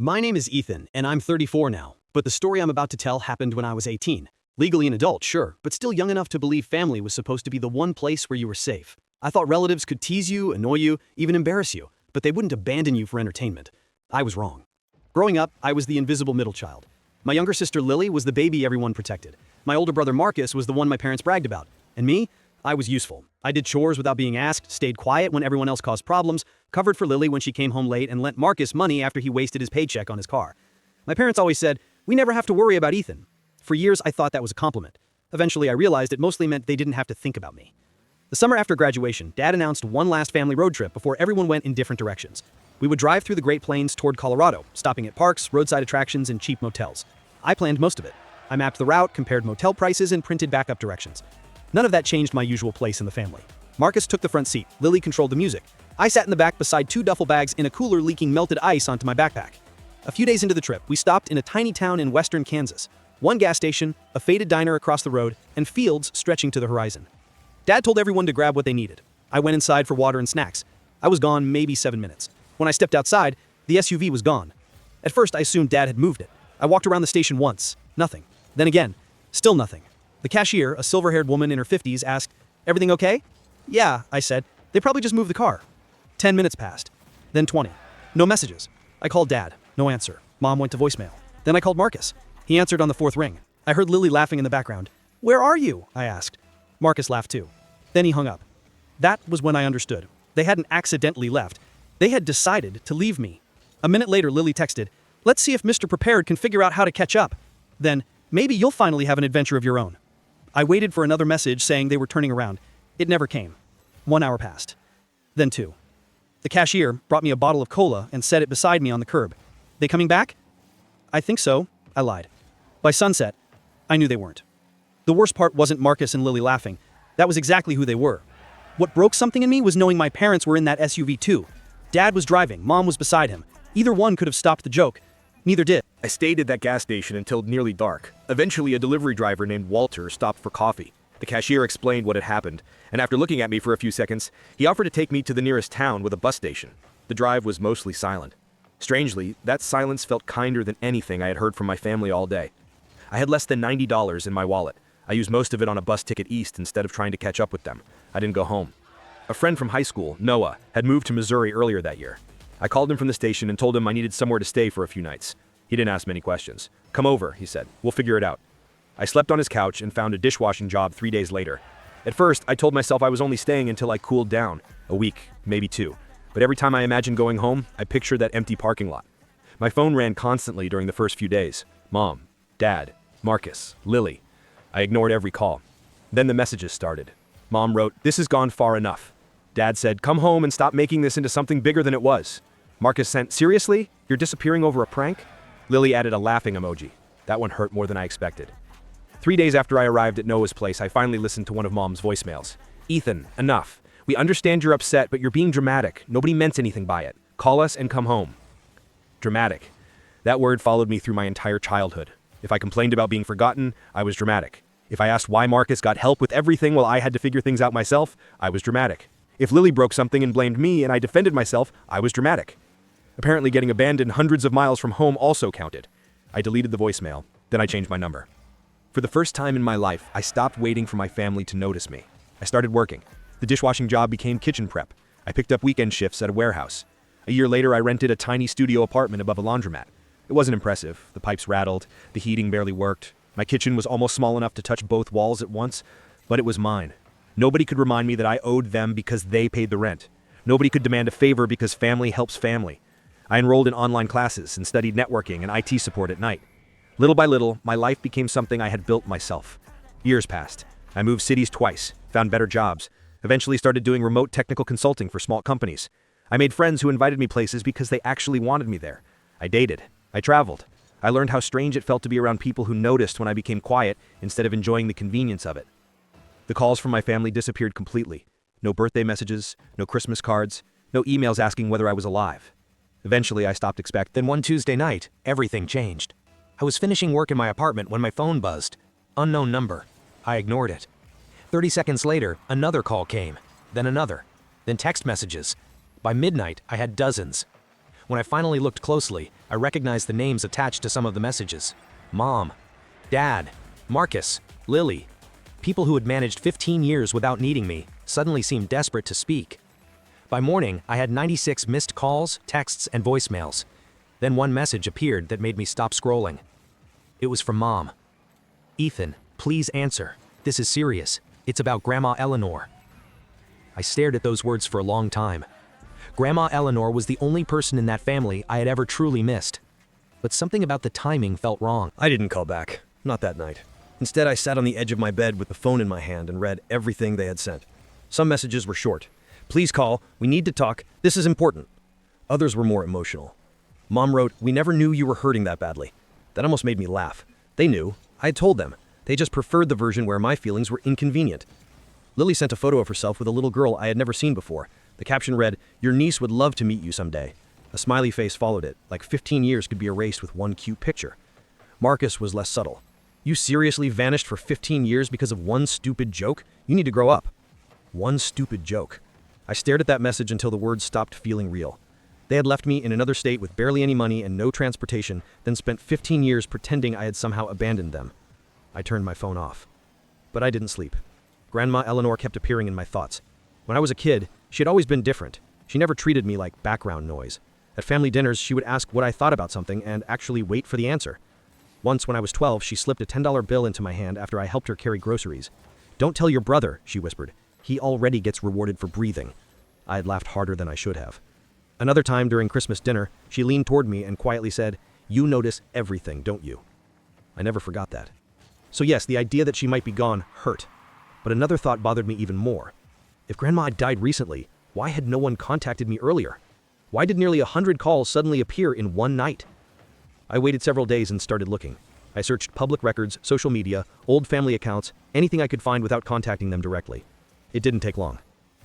My name is Ethan, and I'm 34 now, but the story I'm about to tell happened when I was 18. Legally an adult, sure, but still young enough to believe family was supposed to be the one place where you were safe. I thought relatives could tease you, annoy you, even embarrass you, but they wouldn't abandon you for entertainment. I was wrong. Growing up, I was the invisible middle child. My younger sister Lily was the baby everyone protected. My older brother Marcus was the one my parents bragged about. And me? I was useful. I did chores without being asked, stayed quiet when everyone else caused problems, covered for Lily when she came home late, and lent Marcus money after he wasted his paycheck on his car. My parents always said, "We never have to worry about Ethan." For years, I thought that was a compliment. Eventually, I realized it mostly meant they didn't have to think about me. The summer after graduation, Dad announced one last family road trip before everyone went in different directions. We would drive through the Great Plains toward Colorado, stopping at parks, roadside attractions, and cheap motels. I planned most of it. I mapped the route, compared motel prices, and printed backup directions. None of that changed my usual place in the family. Marcus took the front seat. Lily controlled the music. I sat in the back beside two duffel bags in a cooler leaking melted ice onto my backpack. A few days into the trip, we stopped in a tiny town in western Kansas. One gas station, a faded diner across the road, and fields stretching to the horizon. Dad told everyone to grab what they needed. I went inside for water and snacks. I was gone maybe 7 minutes. When I stepped outside, the SUV was gone. At first, I assumed Dad had moved it. I walked around the station once. Nothing. Then again. Still nothing. The cashier, a silver-haired woman in her 50s, asked, "Everything okay?" "Yeah," I said. "They probably just moved the car." 10 minutes passed. Then 20. No messages. I called Dad. No answer. Mom went to voicemail. Then I called Marcus. He answered on the fourth ring. I heard Lily laughing in the background. "Where are you?" I asked. Marcus laughed too. Then he hung up. That was when I understood. They hadn't accidentally left. They had decided to leave me. A minute later, Lily texted, "Let's see if Mr. Prepared can figure out how to catch up. Then, maybe you'll finally have an adventure of your own." I waited for another message saying they were turning around. It never came. 1 hour passed. Then 2. The cashier brought me a bottle of cola and set it beside me on the curb. "They coming back?" "I think so," I lied. By sunset, I knew they weren't. The worst part wasn't Marcus and Lily laughing. That was exactly who they were. What broke something in me was knowing my parents were in that SUV too. Dad was driving, Mom was beside him. Either one could have stopped the joke. Neither did. I stayed at that gas station until nearly dark. Eventually, a delivery driver named Walter stopped for coffee. The cashier explained what had happened, and after looking at me for a few seconds, he offered to take me to the nearest town with a bus station. The drive was mostly silent. Strangely, that silence felt kinder than anything I had heard from my family all day. I had less than $90 in my wallet. I used most of it on a bus ticket east instead of trying to catch up with them. I didn't go home. A friend from high school, Noah, had moved to Missouri earlier that year. I called him from the station and told him I needed somewhere to stay for a few nights. He didn't ask many questions. "Come over," he said. "We'll figure it out." I slept on his couch and found a dishwashing job 3 days later. At first, I told myself I was only staying until I cooled down. A week, maybe 2. But every time I imagined going home, I pictured that empty parking lot. My phone rang constantly during the first few days. Mom, Dad, Marcus, Lily. I ignored every call. Then the messages started. Mom wrote, "This has gone far enough." Dad said, "Come home and stop making this into something bigger than it was." Marcus sent, "Seriously? You're disappearing over a prank?" Lily added a laughing emoji. That one hurt more than I expected. 3 days after I arrived at Noah's place, I finally listened to one of Mom's voicemails. "Ethan, enough. We understand you're upset, but you're being dramatic. Nobody meant anything by it. Call us and come home." Dramatic. That word followed me through my entire childhood. If I complained about being forgotten, I was dramatic. If I asked why Marcus got help with everything while I had to figure things out myself, I was dramatic. If Lily broke something and blamed me and I defended myself, I was dramatic. Apparently getting abandoned hundreds of miles from home also counted. I deleted the voicemail, then I changed my number. For the first time in my life, I stopped waiting for my family to notice me. I started working. The dishwashing job became kitchen prep. I picked up weekend shifts at a warehouse. A year later, I rented a tiny studio apartment above a laundromat. It wasn't impressive. The pipes rattled, the heating barely worked. My kitchen was almost small enough to touch both walls at once, but it was mine. Nobody could remind me that I owed them because they paid the rent. Nobody could demand a favor because family helps family. I enrolled in online classes and studied networking and IT support at night. Little by little, my life became something I had built myself. Years passed. I moved cities twice, found better jobs, eventually started doing remote technical consulting for small companies. I made friends who invited me places because they actually wanted me there. I dated. I traveled. I learned how strange it felt to be around people who noticed when I became quiet instead of enjoying the convenience of it. The calls from my family disappeared completely. No birthday messages, no Christmas cards, no emails asking whether I was alive. Eventually, I stopped expecting. Then one Tuesday night, everything changed. I was finishing work in my apartment when my phone buzzed. Unknown number. I ignored it. 30 seconds later, another call came. Then another. Then text messages. By midnight, I had dozens. When I finally looked closely, I recognized the names attached to some of the messages. Mom, Dad, Marcus, Lily. People who had managed 15 years without needing me suddenly seemed desperate to speak. By morning, I had 96 missed calls, texts, and voicemails. Then one message appeared that made me stop scrolling. It was from Mom. "Ethan, please answer. This is serious. It's about Grandma Eleanor." I stared at those words for a long time. Grandma Eleanor was the only person in that family I had ever truly missed. But something about the timing felt wrong. I didn't call back. Not that night. Instead, I sat on the edge of my bed with the phone in my hand and read everything they had sent. Some messages were short. "Please call. We need to talk. This is important." Others were more emotional. Mom wrote, "We never knew you were hurting that badly." That almost made me laugh. They knew. I had told them. They just preferred the version where my feelings were inconvenient. Lily sent a photo of herself with a little girl I had never seen before. The caption read, "Your niece would love to meet you someday." A smiley face followed it, like 15 years could be erased with one cute picture. Marcus was less subtle. "You seriously vanished for 15 years because of one stupid joke? You need to grow up." One stupid joke. I stared at that message until the words stopped feeling real. They had left me in another state with barely any money and no transportation, then spent 15 years pretending I had somehow abandoned them. I turned my phone off. But I didn't sleep. Grandma Eleanor kept appearing in my thoughts. When I was a kid, she had always been different. She never treated me like background noise. At family dinners, she would ask what I thought about something and actually wait for the answer. Once, when I was 12, she slipped a $10 bill into my hand after I helped her carry groceries. "Don't tell your brother," she whispered. "He already gets rewarded for breathing." I had laughed harder than I should have. Another time during Christmas dinner, she leaned toward me and quietly said, "You notice everything, don't you?" I never forgot that. So yes, the idea that she might be gone hurt. But another thought bothered me even more. If Grandma had died recently, why had no one contacted me earlier? Why did nearly 100 calls suddenly appear in one night? I waited several days and started looking. I searched public records, social media, old family accounts, anything I could find without contacting them directly. It didn't take long.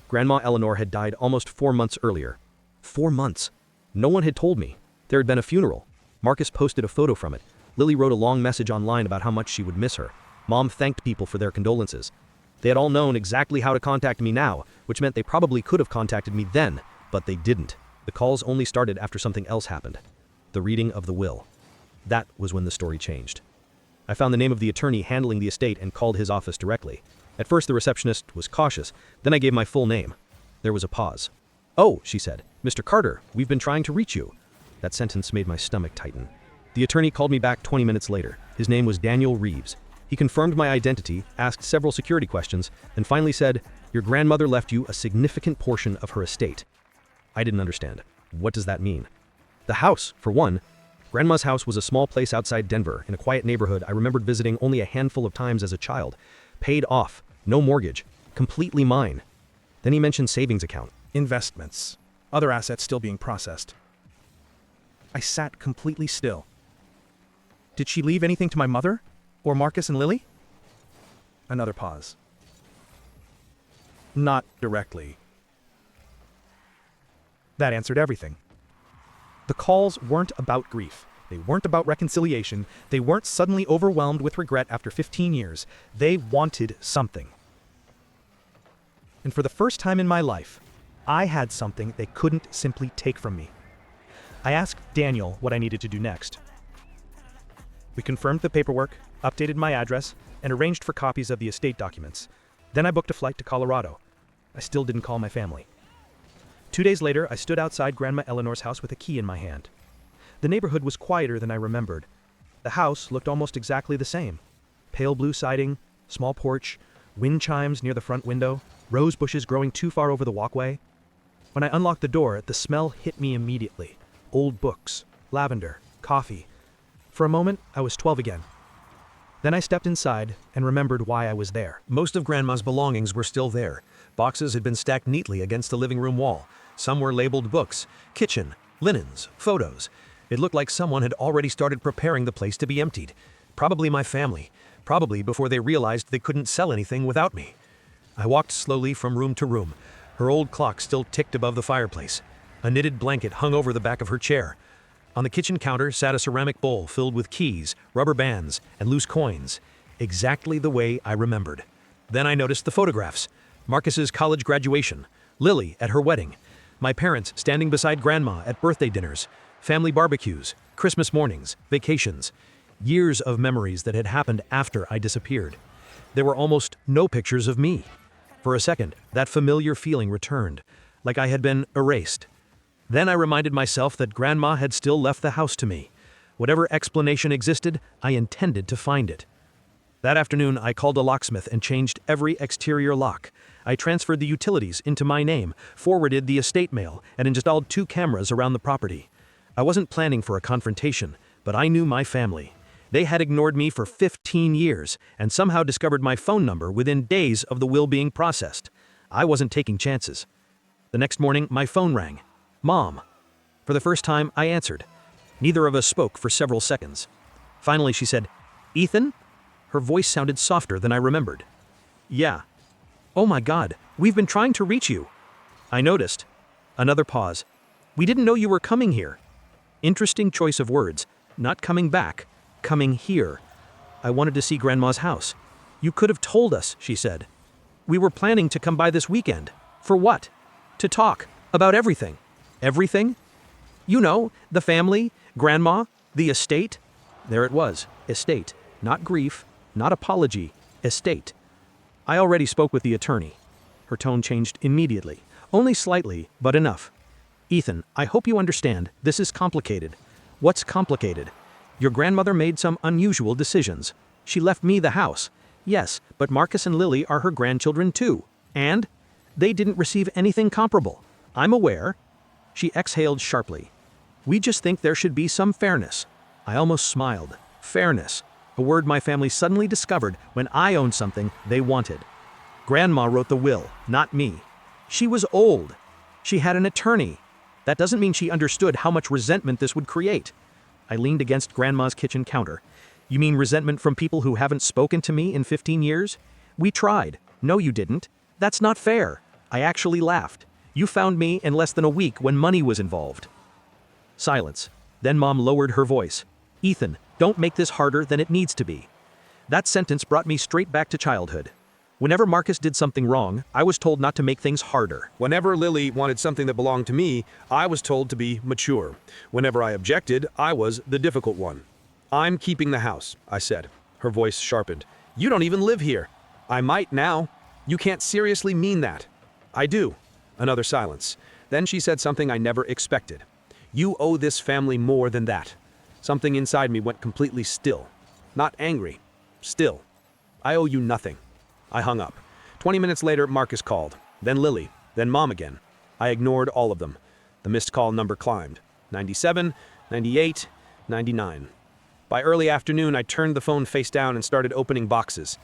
Grandma Eleanor had died almost 4 months earlier. 4 months. No one had told me. There had been a funeral. Marcus posted a photo from it. Lily wrote a long message online about how much she would miss her. Mom thanked people for their condolences. They had all known exactly how to contact me now, which meant they probably could have contacted me then, but they didn't. The calls only started after something else happened. The reading of the will. That was when the story changed. I found the name of the attorney handling the estate and called his office directly. At first, the receptionist was cautious. Then I gave my full name. There was a pause. "Oh," she said, "Mr. Carter, we've been trying to reach you." That sentence made my stomach tighten. The attorney called me back 20 minutes later. His name was Daniel Reeves. He confirmed my identity, asked several security questions, and finally said, "Your grandmother left you a significant portion of her estate." I didn't understand. What does that mean? The house, for one. Grandma's house was a small place outside Denver, in a quiet neighborhood I remembered visiting only a handful of times as a child. Paid off, no mortgage, completely mine. Then he mentioned savings account. Investments. Other assets still being processed. I sat completely still. Did she leave anything to my mother? Or Marcus and Lily? Another pause. Not directly. That answered everything. The calls weren't about grief. They weren't about reconciliation. They weren't suddenly overwhelmed with regret after 15 years. They wanted something. And for the first time in my life, I had something they couldn't simply take from me. I asked Daniel what I needed to do next. We confirmed the paperwork, updated my address, and arranged for copies of the estate documents. Then I booked a flight to Colorado. I still didn't call my family. 2 days later, I stood outside Grandma Eleanor's house with a key in my hand. The neighborhood was quieter than I remembered. The house looked almost exactly the same. Pale blue siding, small porch, wind chimes near the front window, rose bushes growing too far over the walkway. When I unlocked the door, the smell hit me immediately. Old books, lavender, coffee. For a moment, I was 12 again. Then I stepped inside and remembered why I was there. Most of Grandma's belongings were still there. Boxes had been stacked neatly against the living room wall. Some were labeled books, kitchen, linens, photos. It looked like someone had already started preparing the place to be emptied. Probably my family. Probably before they realized they couldn't sell anything without me. I walked slowly from room to room. Her old clock still ticked above the fireplace. A knitted blanket hung over the back of her chair. On the kitchen counter sat a ceramic bowl filled with keys, rubber bands, and loose coins. Exactly the way I remembered. Then I noticed the photographs. Marcus's college graduation. Lily at her wedding. My parents standing beside Grandma at birthday dinners, family barbecues, Christmas mornings, vacations. Years of memories that had happened after I disappeared. There were almost no pictures of me. For a second, that familiar feeling returned, like I had been erased. Then I reminded myself that Grandma had still left the house to me. Whatever explanation existed, I intended to find it. That afternoon, I called a locksmith and changed every exterior lock. I transferred the utilities into my name, forwarded the estate mail, and installed 2 cameras around the property. I wasn't planning for a confrontation, but I knew my family. They had ignored me for 15 years and somehow discovered my phone number within days of the will being processed. I wasn't taking chances. The next morning, my phone rang. Mom. For the first time, I answered. Neither of us spoke for several seconds. Finally, she said, "Ethan?" Her voice sounded softer than I remembered. "Yeah." "Oh my God, we've been trying to reach you." I noticed. Another pause. "We didn't know you were coming here." Interesting choice of words. Not coming back, coming here. I wanted to see Grandma's house. "You could have told us," she said. "We were planning to come by this weekend." "For what?" "To talk. About everything." "Everything?" "You know, the family, Grandma, the estate." There it was, estate. Not grief, not apology, estate. I already spoke with the attorney. Her tone changed immediately. Only slightly, but enough. "Ethan, I hope you understand, this is complicated." "What's complicated?" "Your grandmother made some unusual decisions. She left me the house." "Yes, but Marcus and Lily are her grandchildren too. And they didn't receive anything comparable." "I'm aware." She exhaled sharply. "We just think there should be some fairness." I almost smiled. Fairness. A word my family suddenly discovered when I owned something they wanted. Grandma wrote the will, not me. She was old. She had an attorney. That doesn't mean she understood how much resentment this would create. I leaned against Grandma's kitchen counter. "You mean resentment from people who haven't spoken to me in 15 years? We tried." "No, you didn't. That's not fair." I actually laughed. "You found me in less than a week when money was involved." Silence. Then Mom lowered her voice. "Ethan, don't make this harder than it needs to be." That sentence brought me straight back to childhood. Whenever Marcus did something wrong, I was told not to make things harder. Whenever Lily wanted something that belonged to me, I was told to be mature. Whenever I objected, I was the difficult one. "I'm keeping the house," I said. Her voice sharpened. "You don't even live here." "I might now." "You can't seriously mean that." "I do." Another silence. Then she said something I never expected. "You owe this family more than that." Something inside me went completely still. Not angry. Still. "I owe you nothing." I hung up. 20 minutes later, Marcus called. Then Lily. Then Mom again. I ignored all of them. The missed call number climbed. 97, 98, 99. By early afternoon, I turned the phone face down and started opening boxes.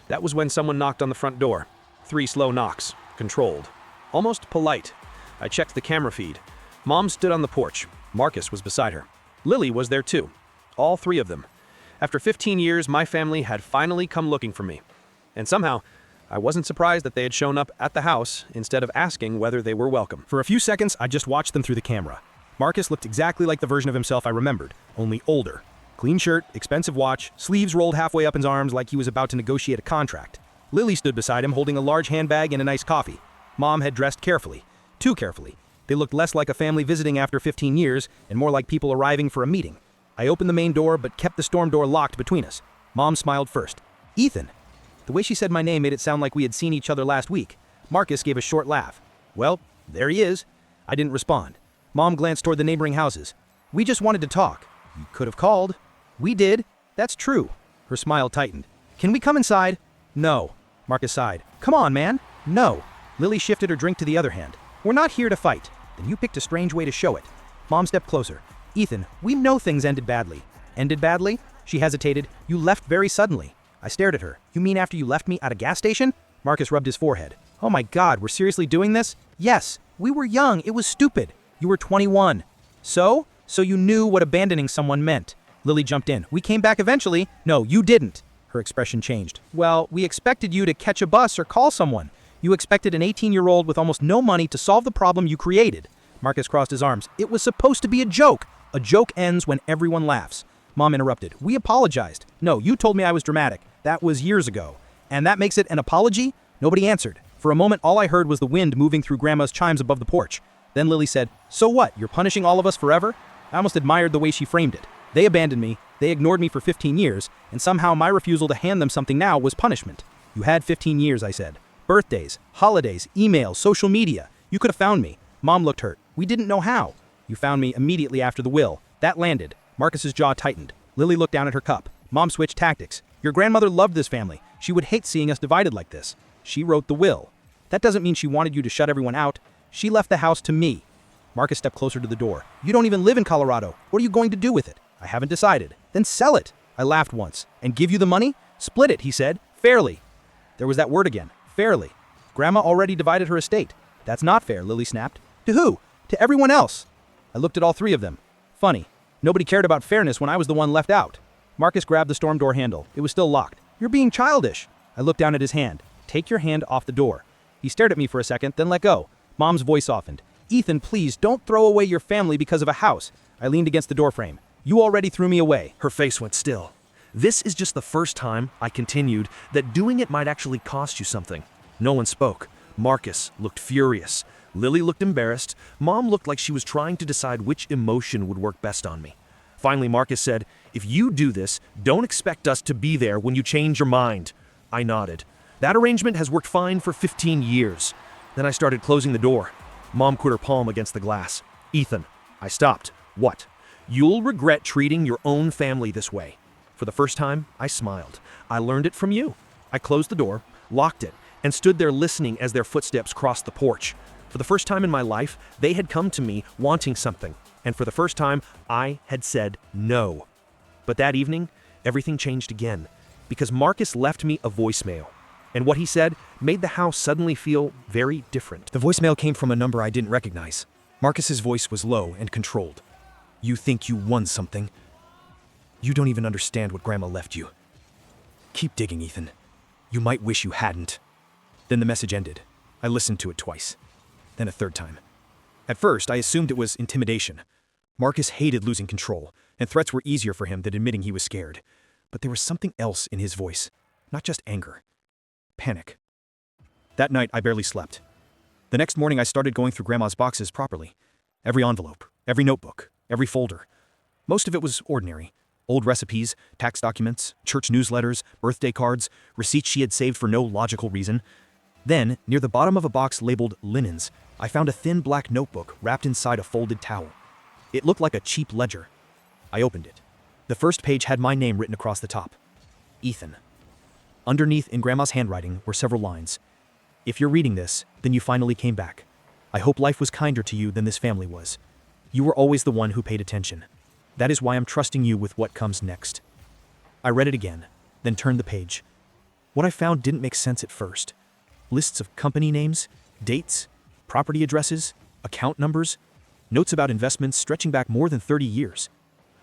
That was when someone knocked on the front door. 3 slow knocks. Controlled. Almost polite. I checked the camera feed. Mom stood on the porch. Marcus was beside her. Lily was there too. All 3 of them. After 15 years, my family had finally come looking for me. And somehow, I wasn't surprised that they had shown up at the house instead of asking whether they were welcome. For a few seconds, I just watched them through the camera. Marcus looked exactly like the version of himself I remembered, only older. Clean shirt, expensive watch, sleeves rolled halfway up his arms like he was about to negotiate a contract. Lily stood beside him holding a large handbag and a nice coffee. Mom had dressed carefully. Too carefully. They looked less like a family visiting after 15 years and more like people arriving for a meeting. I opened the main door but kept the storm door locked between us. Mom smiled first. "Ethan." The way she said my name made it sound like we had seen each other last week. Marcus gave a short laugh. "Well, there he is." I didn't respond. Mom glanced toward the neighboring houses. "We just wanted to talk." "You could have called." "We did. That's true." Her smile tightened. "Can we come inside?" "No." Marcus sighed. "Come on, man." "No." Lily shifted her drink to the other hand. "We're not here to fight." "Then you picked a strange way to show it." Mom stepped closer. "Ethan, we know things ended badly." "Ended badly?" She hesitated. "You left very suddenly." I stared at her. "You mean after you left me at a gas station?" Marcus rubbed his forehead. "Oh my God, we're seriously doing this?" "Yes. We were young. It was stupid." "You were 21. So? So you knew what abandoning someone meant." Lily jumped in. "We came back eventually." "No, you didn't." Her expression changed. "Well, we expected you to catch a bus or call someone. You expected an 18-year-old with almost no money to solve the problem you created." Marcus crossed his arms. "It was supposed to be a joke. A joke ends when everyone laughs." Mom interrupted. "We apologized." "No, you told me I was dramatic. That was years ago." "And that makes it an apology?" Nobody answered. For a moment, all I heard was the wind moving through Grandma's chimes above the porch. Then Lily said, "So what, you're punishing all of us forever?" I almost admired the way she framed it. They abandoned me, they ignored me for 15 years, and somehow my refusal to hand them something now was punishment. You had 15 years, I said. Birthdays, holidays, emails, social media. You could have found me. Mom looked hurt. We didn't know how. You found me immediately after the will. That landed. Marcus's jaw tightened. Lily looked down at her cup. Mom switched tactics. Your grandmother loved this family. She would hate seeing us divided like this. She wrote the will. That doesn't mean she wanted you to shut everyone out. She left the house to me. Marcus stepped closer to the door. You don't even live in Colorado. What are you going to do with it? I haven't decided. Then sell it. I laughed once. And give you the money? Split it, he said. Fairly. There was that word again. Fairly. Grandma already divided her estate. That's not fair, Lily snapped. To who? To everyone else. I looked at all three of them. Funny. Nobody cared about fairness when I was the one left out. Marcus grabbed the storm door handle. It was still locked. You're being childish. I looked down at his hand. Take your hand off the door. He stared at me for a second, then let go. Mom's voice softened. Ethan, please don't throw away your family because of a house. I leaned against the doorframe. You already threw me away. Her face went still. This is just the first time, I continued, that doing it might actually cost you something. No one spoke. Marcus looked furious. Lily looked embarrassed. Mom looked like she was trying to decide which emotion would work best on me. Finally, Marcus said, "If you do this, don't expect us to be there when you change your mind." I nodded. That arrangement has worked fine for 15 years. Then I started closing the door. Mom put her palm against the glass. Ethan, I stopped. What? You'll regret treating your own family this way. For the first time, I smiled. I learned it from you. I closed the door, locked it, and stood there listening as their footsteps crossed the porch. For the first time in my life, they had come to me wanting something. And for the first time, I had said no. But that evening, everything changed again, because Marcus left me a voicemail. And what he said made the house suddenly feel very different. The voicemail came from a number I didn't recognize. Marcus's voice was low and controlled. You think you won something? You don't even understand what Grandma left you. Keep digging, Ethan. You might wish you hadn't. Then the message ended. I listened to it twice. Then a third time. At first, I assumed it was intimidation. Marcus hated losing control, and threats were easier for him than admitting he was scared. But there was something else in his voice. Not just anger. Panic. That night, I barely slept. The next morning, I started going through Grandma's boxes properly. Every envelope, every notebook, every folder. Most of it was ordinary. Old recipes, tax documents, church newsletters, birthday cards, receipts she had saved for no logical reason. Then, near the bottom of a box labeled linens, I found a thin black notebook wrapped inside a folded towel. It looked like a cheap ledger. I opened it. The first page had my name written across the top. Ethan. Underneath, in Grandma's handwriting, were several lines. If you're reading this, then you finally came back. I hope life was kinder to you than this family was. You were always the one who paid attention. That is why I'm trusting you with what comes next. I read it again, then turned the page. What I found didn't make sense at first. Lists of company names, dates, property addresses, account numbers, notes about investments stretching back more than 30 years.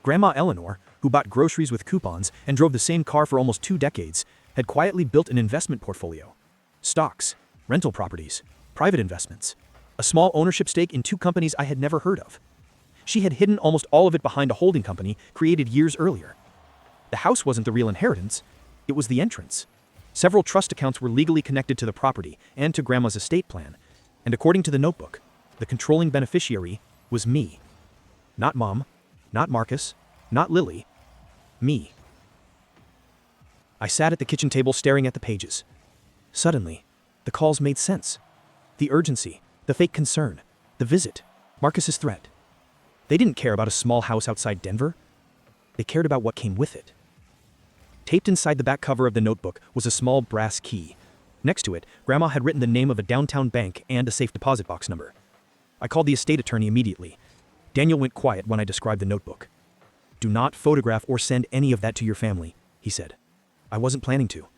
Grandma Eleanor, who bought groceries with coupons and drove the same car for almost 2 decades, had quietly built an investment portfolio. Stocks, rental properties, private investments, a small ownership stake in 2 companies I had never heard of. She had hidden almost all of it behind a holding company created years earlier. The house wasn't the real inheritance, it was the entrance. Several trust accounts were legally connected to the property and to Grandma's estate plan, and according to the notebook, the controlling beneficiary was me. Not Mom, not Marcus, not Lily, me. I sat at the kitchen table staring at the pages. Suddenly, the calls made sense. The urgency, the fake concern, the visit, Marcus's threat. They didn't care about a small house outside Denver. They cared about what came with it. Taped inside the back cover of the notebook was a small brass key. Next to it, Grandma had written the name of a downtown bank and a safe deposit box number. I called the estate attorney immediately. Daniel went quiet when I described the notebook. Do not photograph or send any of that to your family, he said. I wasn't planning to.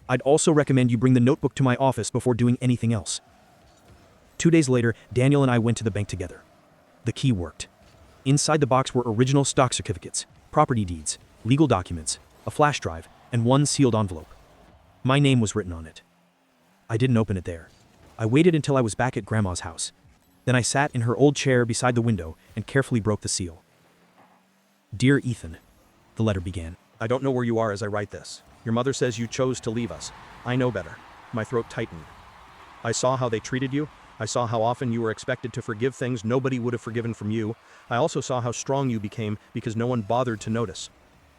I'd also recommend you bring the notebook to my office before doing anything else. 2 days later, Daniel and I went to the bank together. The key worked. Inside the box were original stock certificates, property deeds, legal documents, a flash drive, and one sealed envelope. My name was written on it. I didn't open it there. I waited until I was back at Grandma's house. Then I sat in her old chair beside the window and carefully broke the seal. Dear Ethan, the letter began. I don't know where you are as I write this. Your mother says you chose to leave us. I know better. My throat tightened. I saw how they treated you. I saw how often you were expected to forgive things nobody would have forgiven from you. I also saw how strong you became because no one bothered to notice.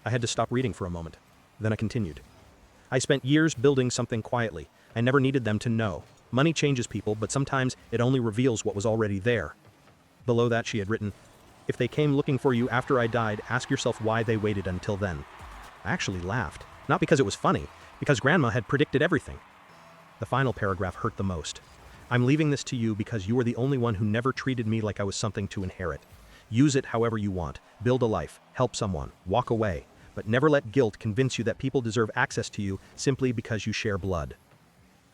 I had to stop reading for a moment. Then I continued. I spent years building something quietly. I never needed them to know. Money changes people, but sometimes it only reveals what was already there. Below that she had written, "If they came looking for you after I died, ask yourself why they waited until then." I actually laughed, not because it was funny, because Grandma had predicted everything. The final paragraph hurt the most. "I'm leaving this to you because you are the only one who never treated me like I was something to inherit. Use it however you want. Build a life, help someone, walk away, but never let guilt convince you that people deserve access to you simply because you share blood."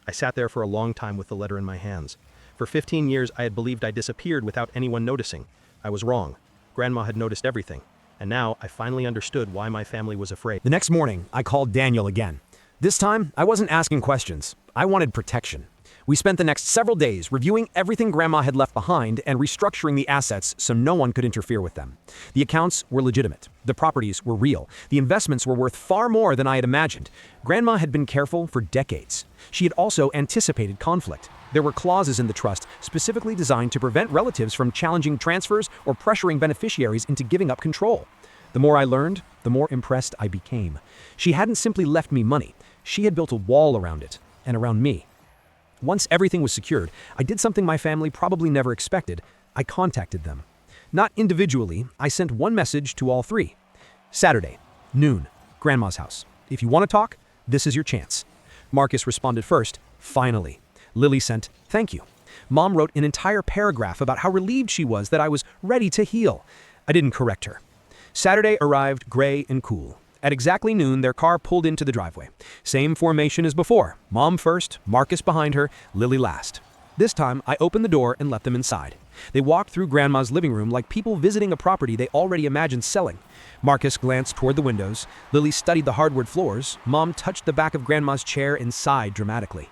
I sat there for a long time with the letter in my hands. For 15 years I had believed I disappeared without anyone noticing. I was wrong. Grandma had noticed everything. And now I finally understood why my family was afraid. The next morning, I called Daniel again. This time, I wasn't asking questions. I wanted protection. We spent the next several days reviewing everything Grandma had left behind and restructuring the assets so no one could interfere with them. The accounts were legitimate. The properties were real. The investments were worth far more than I had imagined. Grandma had been careful for decades. She had also anticipated conflict. There were clauses in the trust specifically designed to prevent relatives from challenging transfers or pressuring beneficiaries into giving up control. The more I learned, the more impressed I became. She hadn't simply left me money. She had built a wall around it, and around me. Once everything was secured, I did something my family probably never expected. I contacted them. Not individually, I sent one message to all three. "Saturday, noon, Grandma's house. If you want to talk, this is your chance." Marcus responded first, "Finally." Lily sent, "Thank you." Mom wrote an entire paragraph about how relieved she was that I was ready to heal. I didn't correct her. Saturday arrived gray and cool. At exactly noon, their car pulled into the driveway. Same formation as before. Mom first, Marcus behind her, Lily last. This time, I opened the door and let them inside. They walked through Grandma's living room like people visiting a property they already imagined selling. Marcus glanced toward the windows. Lily studied the hardwood floors. Mom touched the back of Grandma's chair and sighed dramatically.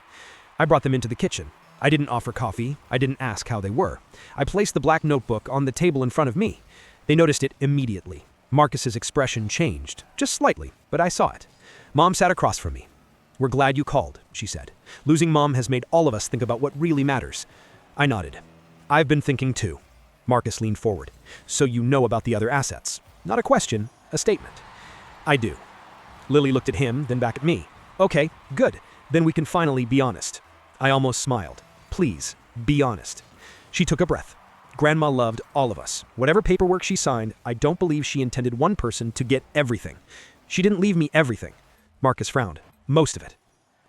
I brought them into the kitchen. I didn't offer coffee. I didn't ask how they were. I placed the black notebook on the table in front of me. They noticed it immediately. Marcus's expression changed, just slightly, but I saw it. Mom sat across from me. "We're glad you called," she said. "Losing Mom has made all of us think about what really matters." I nodded. "I've been thinking too." Marcus leaned forward. "So you know about the other assets?" Not a question, a statement. "I do." Lily looked at him, then back at me. "Okay, good. Then we can finally be honest." I almost smiled. "Please, be honest." She took a breath. "Grandma loved all of us. Whatever paperwork she signed, I don't believe she intended one person to get everything. She didn't leave me everything." Marcus frowned. "Most of it."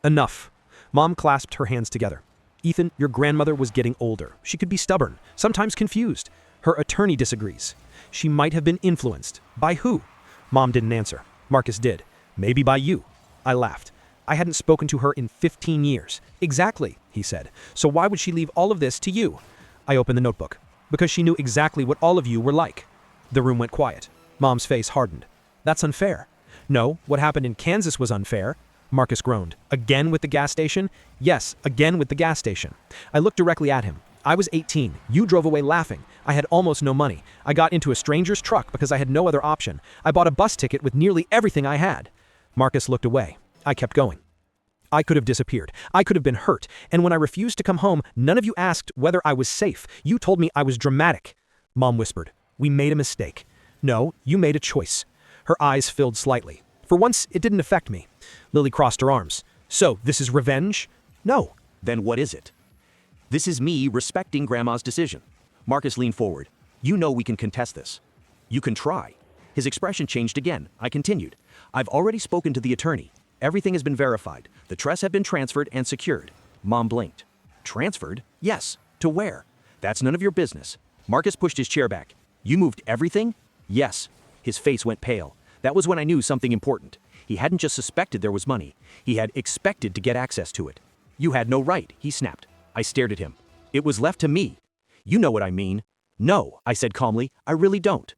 "Enough." Mom clasped her hands together. "Ethan, your grandmother was getting older. She could be stubborn, sometimes confused. Her attorney disagrees. She might have been influenced. By who?" Mom didn't answer. Marcus did. "Maybe by you." I laughed. "I hadn't spoken to her in 15 years. "Exactly," he said. "So why would she leave all of this to you?" I opened the notebook. "Because she knew exactly what all of you were like." The room went quiet. Mom's face hardened. "That's unfair." "No, what happened in Kansas was unfair." Marcus groaned. "Again with the gas station?" "Yes, again with the gas station." I looked directly at him. "I was 18. You drove away laughing. I had almost no money. I got into a stranger's truck because I had no other option. I bought a bus ticket with nearly everything I had." Marcus looked away. I kept going. "I could have disappeared. I could have been hurt. And when I refused to come home, none of you asked whether I was safe. You told me I was dramatic." Mom whispered. "We made a mistake." "No, you made a choice." Her eyes filled slightly. For once, it didn't affect me. Lily crossed her arms. "So, this is revenge?" "No." Then what is it? This is me respecting Grandma's decision. Marcus leaned forward. "You know we can contest this. You can try." His expression changed again. I continued. "I've already spoken to the attorney. Everything has been verified. The trusts have been transferred and secured." Mom blinked. "Transferred? Yes. To where?" "That's none of your business." Marcus pushed his chair back. "You moved everything?" "Yes." His face went pale. That was when I knew something important. He hadn't just suspected there was money. He had expected to get access to it. "You had no right," he snapped. I stared at him. "It was left to me." "You know what I mean." "No," I said calmly. "I really don't."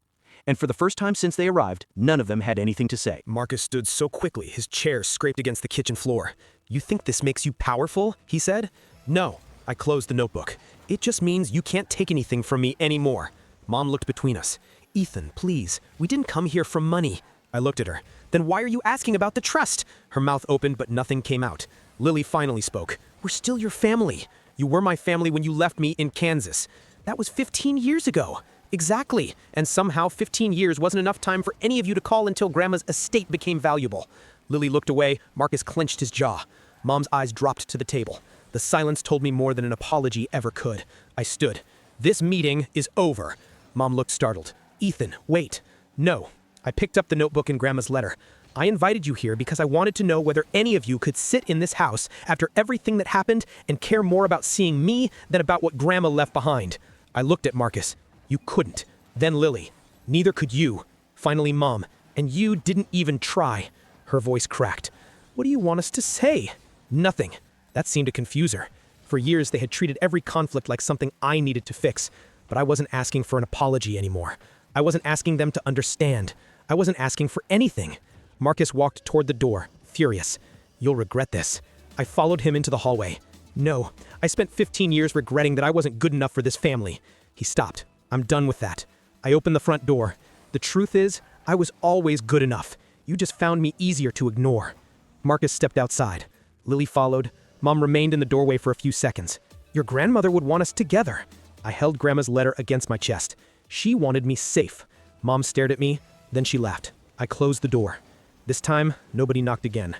And for the first time since they arrived, none of them had anything to say. Marcus stood so quickly, his chair scraped against the kitchen floor. "You think this makes you powerful?" he said. "No." I closed the notebook. "It just means you can't take anything from me anymore." Mom looked between us. "Ethan, please. We didn't come here for money." I looked at her. "Then why are you asking about the trust?" Her mouth opened, but nothing came out. Lily finally spoke. "We're still your family." You were my family when you left me in Kansas. That was 15 years ago. Exactly. And somehow 15 years wasn't enough time for any of you to call until Grandma's estate became valuable. Lily looked away. Marcus clenched his jaw. Mom's eyes dropped to the table. The silence told me more than an apology ever could. I stood. This meeting is over. Mom looked startled. Ethan, wait. No. I picked up the notebook in Grandma's letter. I invited you here because I wanted to know whether any of you could sit in this house after everything that happened and care more about seeing me than about what Grandma left behind. I looked at Marcus. You couldn't. Then Lily. Neither could you. Finally, Mom. And you didn't even try. Her voice cracked. What do you want us to say? Nothing. That seemed to confuse her. For years, they had treated every conflict like something I needed to fix, but I wasn't asking for an apology anymore. I wasn't asking them to understand. I wasn't asking for anything. Marcus walked toward the door, furious. You'll regret this. I followed him into the hallway. No, I spent 15 years regretting that I wasn't good enough for this family. He stopped. I'm done with that. I opened the front door. The truth is, I was always good enough. You just found me easier to ignore. Marcus stepped outside. Lily followed. Mom remained in the doorway for a few seconds. Your grandmother would want us together. I held Grandma's letter against my chest. She wanted me safe. Mom stared at me, then she laughed. I closed the door. This time, nobody knocked again.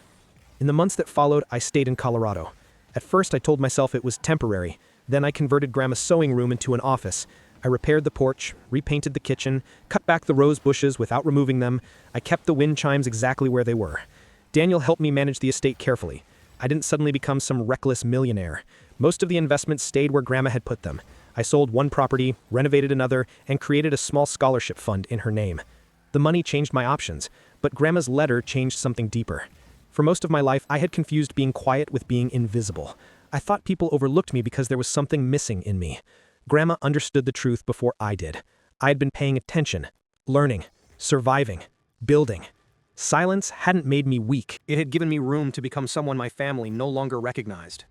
In the months that followed, I stayed in Colorado. At first, I told myself it was temporary. Then I converted Grandma's sewing room into an office. I repaired the porch, repainted the kitchen, cut back the rose bushes without removing them. I kept the wind chimes exactly where they were. Daniel helped me manage the estate carefully. I didn't suddenly become some reckless millionaire. Most of the investments stayed where Grandma had put them. I sold one property, renovated another, and created a small scholarship fund in her name. The money changed my options, but Grandma's letter changed something deeper. For most of my life, I had confused being quiet with being invisible. I thought people overlooked me because there was something missing in me. Grandma understood the truth before I did. I had been paying attention, learning, surviving, building. Silence hadn't made me weak. It had given me room to become someone my family no longer recognized.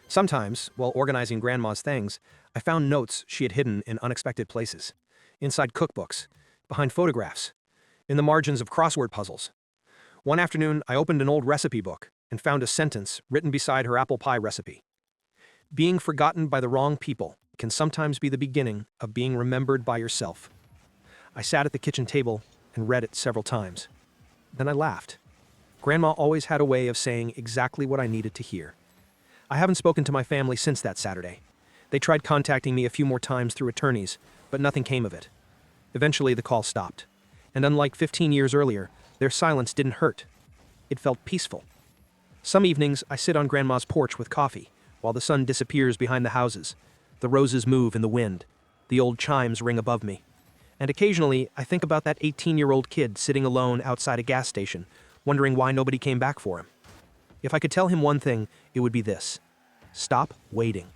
Sometimes, while organizing Grandma's things, I found notes she had hidden in unexpected places. Inside cookbooks, behind photographs, in the margins of crossword puzzles. One afternoon, I opened an old recipe book and found a sentence written beside her apple pie recipe. Being forgotten by the wrong people can sometimes be the beginning of being remembered by yourself. I sat at the kitchen table and read it several times. Then I laughed. Grandma always had a way of saying exactly what I needed to hear. I haven't spoken to my family since that Saturday. They tried contacting me a few more times through attorneys, but nothing came of it. Eventually, the call stopped. And unlike 15 years earlier, their silence didn't hurt. It felt peaceful. Some evenings, I sit on Grandma's porch with coffee, while the sun disappears behind the houses. The roses move in the wind. The old chimes ring above me. And occasionally, I think about that 18-year-old kid sitting alone outside a gas station, wondering why nobody came back for him. If I could tell him one thing, it would be this. Stop waiting.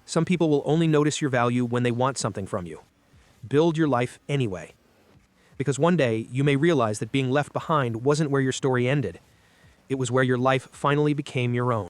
Some people will only notice your value when they want something from you. Build your life anyway. Because one day, you may realize that being left behind wasn't where your story ended. It was where your life finally became your own.